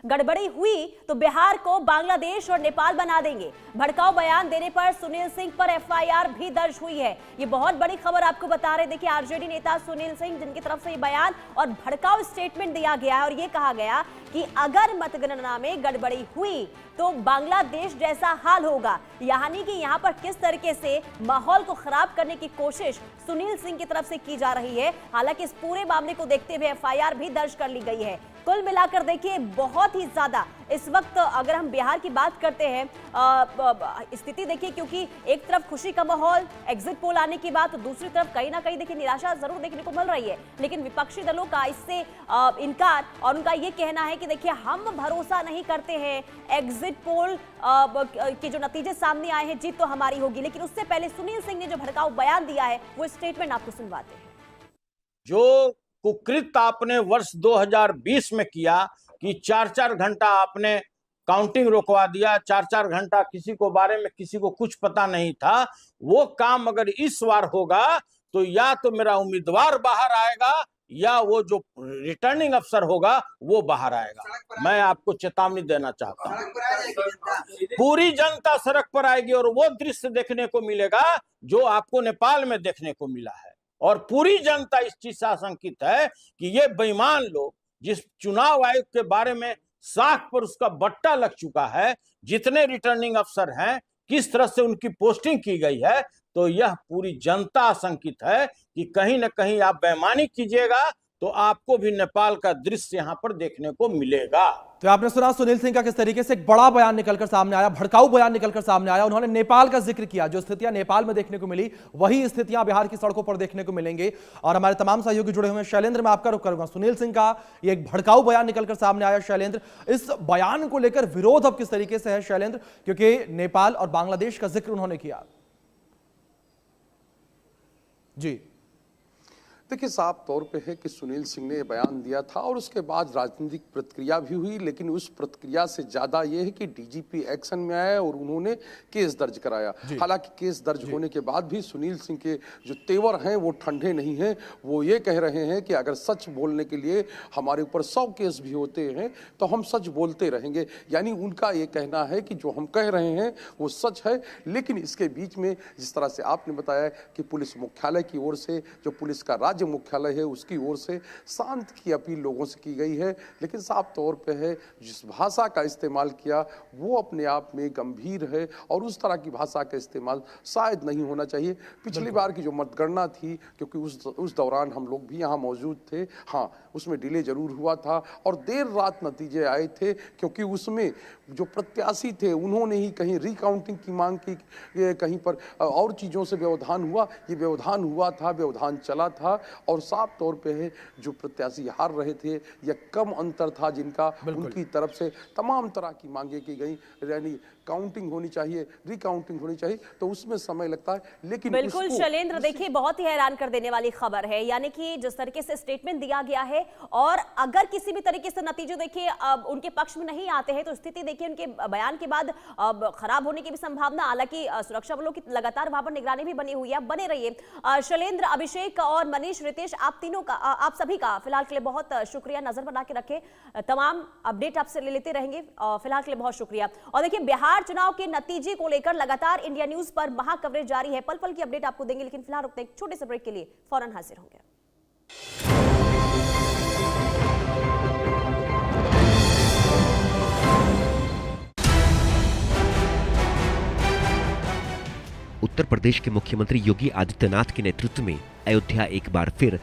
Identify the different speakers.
Speaker 1: गड़बड़ी हुई तो बिहार को बांग्लादेश और नेपाल बना देंगे। भड़काऊ बयान देने पर सुनील सिंह पर एफआईआर भी दर्ज हुई है। ये बहुत बड़ी खबर आपको बता रहे। देखिए, आरजेडी नेता सुनील सिंह, जिनकी तरफ से ये बयान और भड़काऊ स्टेटमेंट दिया गया है और ये कहा गया कि अगर मतगणना में गड़बड़ी हुई तो बांग्लादेश जैसा हाल होगा। यानी कि यहां पर किस तरीके से माहौल को खराब करने की कोशिश सुनील सिंह की तरफ से की जा रही है। हालांकि इस पूरे मामले को देखते हुए एफआईआर भी दर्ज कर ली गई है। कुल मिलाकर देखिए, बहुत ही ज्यादा इस वक्त अगर हम बिहार की बात करते हैं, स्थिति देखिए, क्योंकि एक तरफ खुशी का माहौल एग्जिट पोल आने की बात, तो दूसरी तरफ कहीं ना कहीं देखिए निराशा जरूर देखने को मिल रही है। लेकिन विपक्षी दलों का इससे इनकार और उनका ये कहना है कि देखिए, हम भरोसा नहीं करते हैं, एग्जिट पोल के जो नतीजे सामने आए हैं, जीत तो हमारी होगी। लेकिन उससे पहले सुनील सिंह ने जो भड़काऊ बयान दिया है, वो स्टेटमेंट आपको सुनवाते हैं।
Speaker 2: जो कुकृत आपने वर्ष 2020 में किया कि 4-4 घंटा आपने काउंटिंग रोकवा दिया, 4-4 घंटा किसी को बारे में किसी को कुछ पता नहीं था, वो काम अगर इस बार होगा तो या तो मेरा उम्मीदवार बाहर आएगा या वो जो रिटर्निंग अफसर होगा वो बाहर आएगा। मैं आपको चेतावनी देना चाहता हूँ, पूरी जनता सड़क पर आएगी और वो दृश्य देखने को मिलेगा जो आपको नेपाल में देखने को मिला है। और पूरी जनता इस चीज से आशंकित है कि ये बेईमान लोग, जिस चुनाव आयोग के बारे में साख पर उसका बट्टा लग चुका है, जितने रिटर्निंग अफसर हैं, किस तरह से उनकी पोस्टिंग की गई है, तो यह पूरी जनता आशंकित है कि कहीं न कहीं आप बेईमानी कीजिएगा तो आपको भी नेपाल का दृश्य यहां पर देखने को मिलेगा।
Speaker 3: तो आपने सुना सुनील सिंह का किस तरीके से एक बड़ा बयान निकलकर सामने आया, भड़काऊ बयान निकलकर सामने आया। उन्होंने नेपाल का जिक्र किया। जो स्थितियां नेपाल में देखने को मिली, वही स्थितियां बिहार की सड़कों पर देखने को मिलेंगे। और हमारे तमाम सहयोगी जुड़े हुए हैं। शैलेंद्र, मैं आपका रुख करूंगा। सुनील सिंह का ये एक भड़काऊ बयान निकलकर सामने आया। शैलेंद्र, इस बयान को लेकर विरोध अब किस तरीके से है शैलेंद्र, क्योंकि नेपाल और बांग्लादेश का जिक्र उन्होंने किया। जी
Speaker 4: देखिए, साफ तौर पे है कि सुनील सिंह ने बयान दिया था और उसके बाद राजनीतिक प्रतिक्रिया भी हुई, लेकिन उस प्रतिक्रिया से ज्यादा यह है कि डीजीपी एक्शन में आए और उन्होंने केस दर्ज कराया। हालांकि केस दर्ज होने के बाद भी सुनील सिंह के जो तेवर हैं वो ठंडे नहीं हैं। वो ये कह रहे हैं कि अगर सच बोलने के लिए हमारे ऊपर 100 केस भी होते हैं तो हम सच बोलते रहेंगे। यानी उनका ये कहना है कि जो हम कह रहे हैं वो सच है। लेकिन इसके बीच में जिस तरह से आपने बताया कि पुलिस मुख्यालय की ओर से, जो पुलिस का राज्य मुख्यालय है, उसकी ओर से शांत की अपील लोगों से की गई है। लेकिन साफ तौर पे है, जिस भाषा का इस्तेमाल किया वो अपने आप में गंभीर है और उस तरह की भाषा का इस्तेमाल शायद नहीं होना चाहिए। पिछली बार की जो मतगणना थी, क्योंकि उस दौरान हम लोग भी यहाँ मौजूद थे, हाँ, उसमें डिले जरूर हुआ था और देर रात नतीजे आए थे, क्योंकि उसमें जो प्रत्याशी थे उन्होंने ही कहीं रिकाउंटिंग की मांग की, कहीं पर और चीज़ों से व्यवधान हुआ। ये व्यवधान हुआ था, व्यवधान चला था और साफ तौर पे है जो प्रत्याशी हार रहे थे या कम अंतर था जिनका, उनकी तरफ से तमाम तरह की मांगे की गई। यानी काउंटिंग होनी चाहिए, रिकाउंटिंग होनी चाहिए, तो उसमें समय लगता है। लेकिन
Speaker 1: बिल्कुल शैलेंद्र, देखिए, बहुत ही हैरान कर देने वाली खबर है। यानी कि जिस तरीके से स्टेटमेंट दिया गया है और अगर किसी भी तरीके से नतीजे देखिए उनके पक्ष में नहीं आते हैं तो स्थिति देखिए उनके बयान के बाद खराब होने की भी संभावना। हालांकि सुरक्षा बलों की लगातार वहां पर निगरानी भी बनी हुई है। बने रहिए। शैलेंद्र, अभिषेक और मनीष, रितेश, आप तीनों का, आप सभी का फिलहाल के लिए बहुत शुक्रिया। नजर बना के रखे, तमाम अपडेट आपसे ले लेते रहेंगे। फिलहाल के लिए बहुत शुक्रिया। और देखिए, बिहार चुनाव के नतीजे को लेकर लगातार इंडिया न्यूज पर महा कवरेज जारी है। पल पल की अपडेट आपको देंगे, लेकिन फिलहाल रुकते हैं एक छोटे से ब्रेक के लिए। फौरन हाजिर होंगे।
Speaker 5: उत्तर प्रदेश के मुख्यमंत्री योगी आदित्यनाथ के नेतृत्व में अयोध्या एक बार फिर